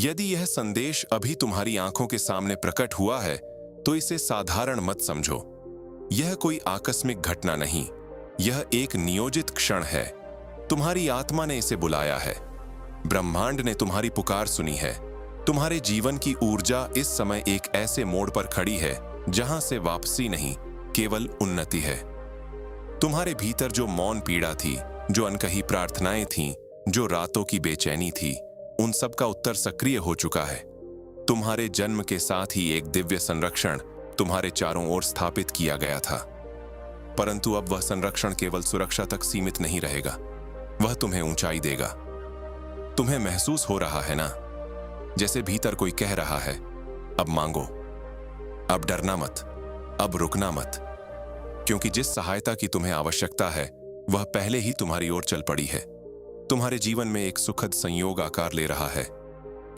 यदि यह संदेश अभी तुम्हारी आंखों के सामने प्रकट हुआ है तो इसे साधारण मत समझो। यह कोई आकस्मिक घटना नहीं, यह एक नियोजित क्षण है। तुम्हारी आत्मा ने इसे बुलाया है। ब्रह्मांड ने तुम्हारी पुकार सुनी है। तुम्हारे जीवन की ऊर्जा इस समय एक ऐसे मोड़ पर खड़ी है जहां से वापसी नहीं, केवल उन्नति है। तुम्हारे भीतर जो मौन पीड़ा थी, जो अनकही प्रार्थनाएं थीं, जो रातों की बेचैनी थी, उन सब का उत्तर सक्रिय हो चुका है। तुम्हारे जन्म के साथ ही एक दिव्य संरक्षण तुम्हारे चारों ओर स्थापित किया गया था। परंतु अब वह संरक्षण केवल सुरक्षा तक सीमित नहीं रहेगा, वह तुम्हें ऊंचाई देगा। तुम्हें महसूस हो रहा है ना, जैसे भीतर कोई कह रहा है, अब मांगो, अब डरना मत, अब रुकना मत, क्योंकि जिस सहायता की तुम्हें आवश्यकता है वह पहले ही तुम्हारी ओर चल पड़ी है। तुम्हारे जीवन में एक सुखद संयोग आकार ले रहा है।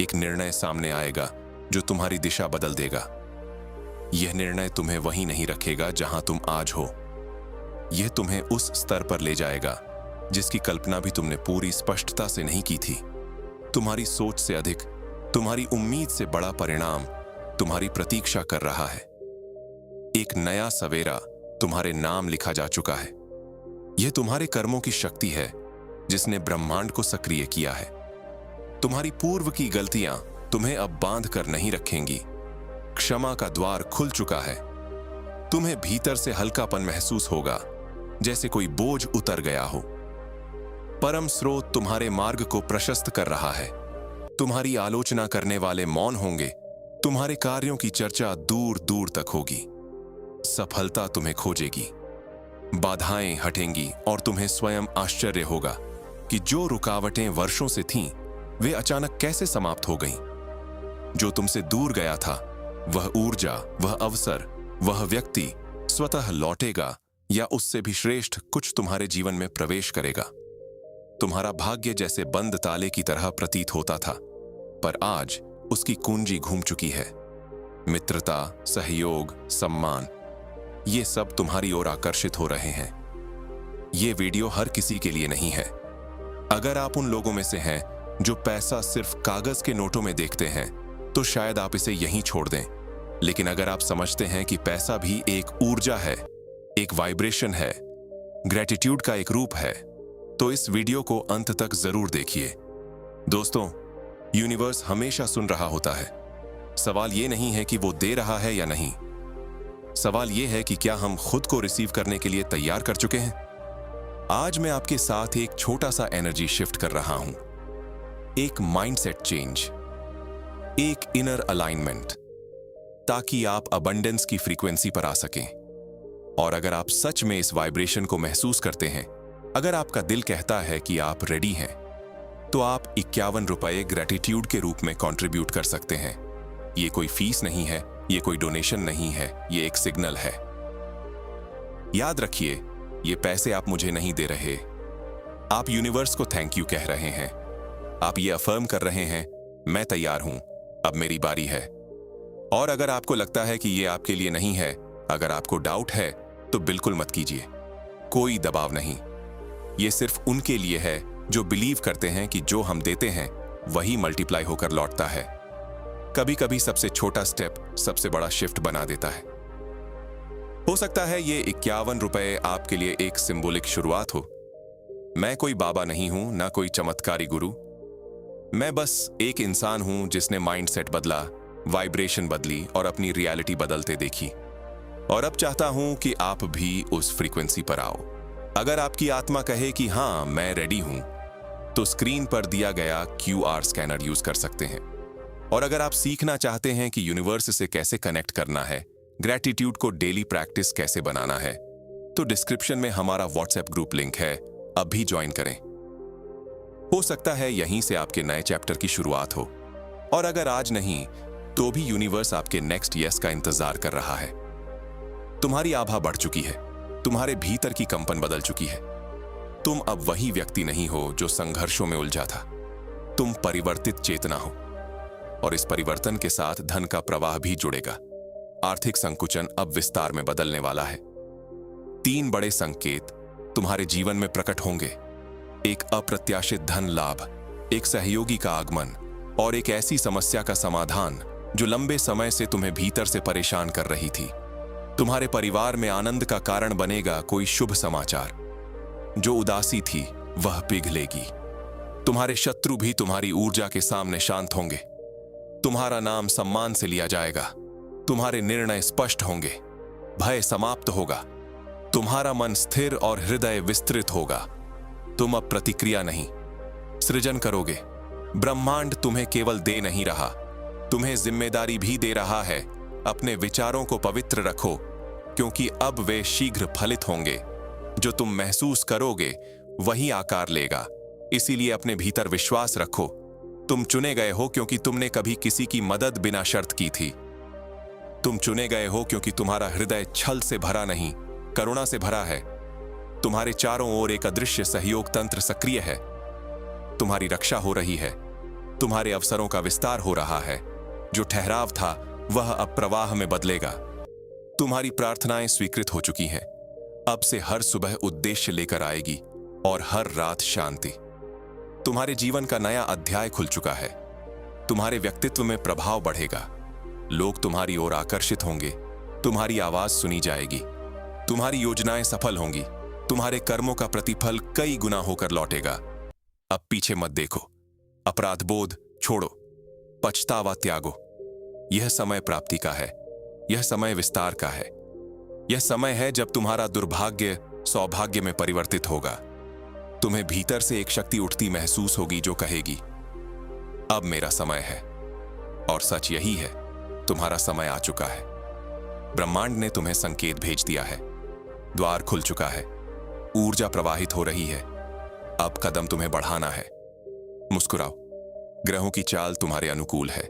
एक निर्णय सामने आएगा जो तुम्हारी दिशा बदल देगा। यह निर्णय तुम्हें वहीं नहीं रखेगा जहां तुम आज हो। यह तुम्हें उस स्तर पर ले जाएगा जिसकी कल्पना भी तुमने पूरी स्पष्टता से नहीं की थी। तुम्हारी सोच से अधिक, तुम्हारी उम्मीद से बड़ा परिणाम तुम्हारी प्रतीक्षा कर रहा है। एक नया सवेरा तुम्हारे नाम लिखा जा चुका है। यह तुम्हारे कर्मों की शक्ति है जिसने ब्रह्मांड को सक्रिय किया है। तुम्हारी पूर्व की गलतियां तुम्हें अब बांध कर नहीं रखेंगी। क्षमा का द्वार खुल चुका है। तुम्हें भीतर से हल्कापन महसूस होगा, जैसे कोई बोझ उतर गया हो। परम स्रोत तुम्हारे मार्ग को प्रशस्त कर रहा है। तुम्हारी आलोचना करने वाले मौन होंगे। तुम्हारे कार्यों की चर्चा दूर दूर तक होगी। सफलता तुम्हें खोजेगी। बाधाएं हटेंगी और तुम्हें स्वयं आश्चर्य होगा कि जो रुकावटें वर्षों से थीं, वे अचानक कैसे समाप्त हो गईं। जो तुमसे दूर गया था, वह ऊर्जा, वह अवसर, वह व्यक्ति स्वतः लौटेगा या उससे भी श्रेष्ठ कुछ तुम्हारे जीवन में प्रवेश करेगा। तुम्हारा भाग्य जैसे बंद ताले की तरह प्रतीत होता था, पर आज उसकी कुंजी घूम चुकी है। मित्रता, सहयोग, सम्मान, ये सब तुम्हारी ओर आकर्षित हो रहे हैं। ये वीडियो हर किसी के लिए नहीं है। अगर आप उन लोगों में से हैं जो पैसा सिर्फ कागज के नोटों में देखते हैं, तो शायद आप इसे यहीं छोड़ दें। लेकिन अगर आप समझते हैं कि पैसा भी एक ऊर्जा है, एक वाइब्रेशन है, ग्रेटिट्यूड का एक रूप है, तो इस वीडियो को अंत तक जरूर देखिए। दोस्तों, यूनिवर्स हमेशा सुन रहा होता है। सवाल ये नहीं है कि वो दे रहा है या नहीं। सवाल ये है कि क्या हम खुद को रिसीव करने के लिए तैयार कर चुके हैं। आज मैं आपके साथ एक छोटा सा एनर्जी शिफ्ट कर रहा हूं, एक माइंडसेट चेंज, एक इनर अलाइनमेंट, ताकि आप अबंडेंस की फ्रीक्वेंसी पर आ सकें। और अगर आप सच में इस वाइब्रेशन को महसूस करते हैं, अगर आपका दिल कहता है कि आप रेडी हैं, तो आप 51 रुपए ग्रेटिट्यूड के रूप में कंट्रीब्यूट कर सकते हैं। ये कोई फीस नहीं है, ये कोई डोनेशन नहीं है, ये एक सिग्नल है। याद रखिए, ये पैसे आप मुझे नहीं दे रहे। आप यूनिवर्स को थैंक यू कह रहे हैं। आप ये अफर्म कर रहे हैं, मैं तैयार हूं, अब मेरी बारी है। और अगर आपको लगता है कि ये आपके लिए नहीं है, अगर आपको डाउट है, तो बिल्कुल मत कीजिए। कोई दबाव नहीं। ये सिर्फ उनके लिए है जो बिलीव करते हैं कि जो हम देते हैं वही मल्टीप्लाई होकर लौटता है। कभी कभी सबसे छोटा स्टेप सबसे बड़ा शिफ्ट बना देता है। हो सकता है ये 51 रुपए आपके लिए एक सिंबॉलिक शुरुआत हो। मैं कोई बाबा नहीं हूं, ना कोई चमत्कारी गुरु। मैं बस एक इंसान हूं जिसने माइंडसेट बदला, वाइब्रेशन बदली और अपनी रियलिटी बदलते देखी। और अब चाहता हूं कि आप भी उस फ्रीक्वेंसी पर आओ। अगर आपकी आत्मा कहे कि हाँ, मैं रेडी हूं, तो स्क्रीन पर दिया गया QR स्कैनर यूज कर सकते हैं। और अगर आप सीखना चाहते हैं कि यूनिवर्स से कैसे कनेक्ट करना है, ग्रेटिट्यूड को डेली प्रैक्टिस कैसे बनाना है, तो डिस्क्रिप्शन में हमारा WhatsApp ग्रुप लिंक है, अभी ज्वाइन करें। हो सकता है यहीं से आपके नए चैप्टर की शुरुआत हो। और अगर आज नहीं, तो भी यूनिवर्स आपके नेक्स्ट यस का इंतजार कर रहा है। तुम्हारी आभा बढ़ चुकी है, तुम्हारे भीतर की कंपन बदल चुकी है। तुम अब वही व्यक्ति नहीं हो जो संघर्षों में उलझा था। तुम परिवर्तित चेतना हो, और इस परिवर्तन के साथ धन का प्रवाह भी जुड़ेगा। आर्थिक संकुचन अब विस्तार में बदलने वाला है। 3 बड़े संकेत तुम्हारे जीवन में प्रकट होंगे। एक अप्रत्याशित धन लाभ, एक सहयोगी का आगमन और एक ऐसी समस्या का समाधान जो लंबे समय से तुम्हें भीतर से परेशान कर रही थी। तुम्हारे परिवार में आनंद का कारण बनेगा कोई शुभ समाचार। जो उदासी थी वह पिघलेगी। तुम्हारे शत्रु भी तुम्हारी ऊर्जा के सामने शांत होंगे। तुम्हारा नाम सम्मान से लिया जाएगा। तुम्हारे निर्णय स्पष्ट होंगे। भय समाप्त होगा। तुम्हारा मन स्थिर और हृदय विस्तृत होगा। तुम अब प्रतिक्रिया नहीं, सृजन करोगे। ब्रह्मांड तुम्हें केवल दे नहीं रहा, तुम्हें जिम्मेदारी भी दे रहा है। अपने विचारों को पवित्र रखो, क्योंकि अब वे शीघ्र फलित होंगे। जो तुम महसूस करोगे वही आकार लेगा। इसीलिए अपने भीतर विश्वास रखो। तुम चुने गए हो क्योंकि तुमने कभी किसी की मदद बिना शर्त की थी। तुम चुने गए हो क्योंकि तुम्हारा हृदय छल से भरा नहीं, करुणा से भरा है। तुम्हारे चारों ओर एक अदृश्य सहयोग तंत्र सक्रिय है। तुम्हारी रक्षा हो रही है। तुम्हारे अवसरों का विस्तार हो रहा है। जो ठहराव था वह अब प्रवाह में बदलेगा। तुम्हारी प्रार्थनाएं स्वीकृत हो चुकी हैं। अब से हर सुबह उद्देश्य लेकर आएगी और हर रात शांति। तुम्हारे जीवन का नया अध्याय खुल चुका है। तुम्हारे व्यक्तित्व में प्रभाव बढ़ेगा। लोग तुम्हारी ओर आकर्षित होंगे। तुम्हारी आवाज सुनी जाएगी। तुम्हारी योजनाएं सफल होंगी। तुम्हारे कर्मों का प्रतिफल कई गुना होकर लौटेगा। अब पीछे मत देखो। अपराध बोध छोड़ो। पछतावा त्यागो। यह समय प्राप्ति का है। यह समय विस्तार का है। यह समय है जब तुम्हारा दुर्भाग्य सौभाग्य में परिवर्तित होगा। तुम्हें भीतर से एक शक्ति उठती महसूस होगी जो कहेगी, अब मेरा समय है। और सच यही है, तुम्हारा समय आ चुका है। ब्रह्मांड ने तुम्हें संकेत भेज दिया है। द्वार खुल चुका है। ऊर्जा प्रवाहित हो रही है। अब कदम तुम्हें बढ़ाना है। मुस्कुराओ। ग्रहों की चाल तुम्हारे अनुकूल है।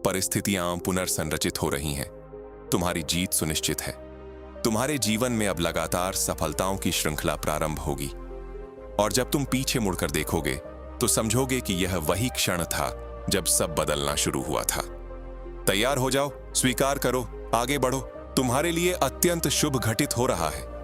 परिस्थितियां पुनर्संरचित हो रही हैं। तुम्हारी जीत सुनिश्चित है। तुम्हारे जीवन में अब लगातार सफलताओं की श्रृंखला प्रारंभ होगी। और जब तुम पीछे मुड़कर देखोगे तो समझोगे कि यह वही क्षण था जब सब बदलना शुरू हुआ था। तैयार हो जाओ, स्वीकार करो, आगे बढ़ो। तुम्हारे लिए अत्यंत शुभ घटित हो रहा है।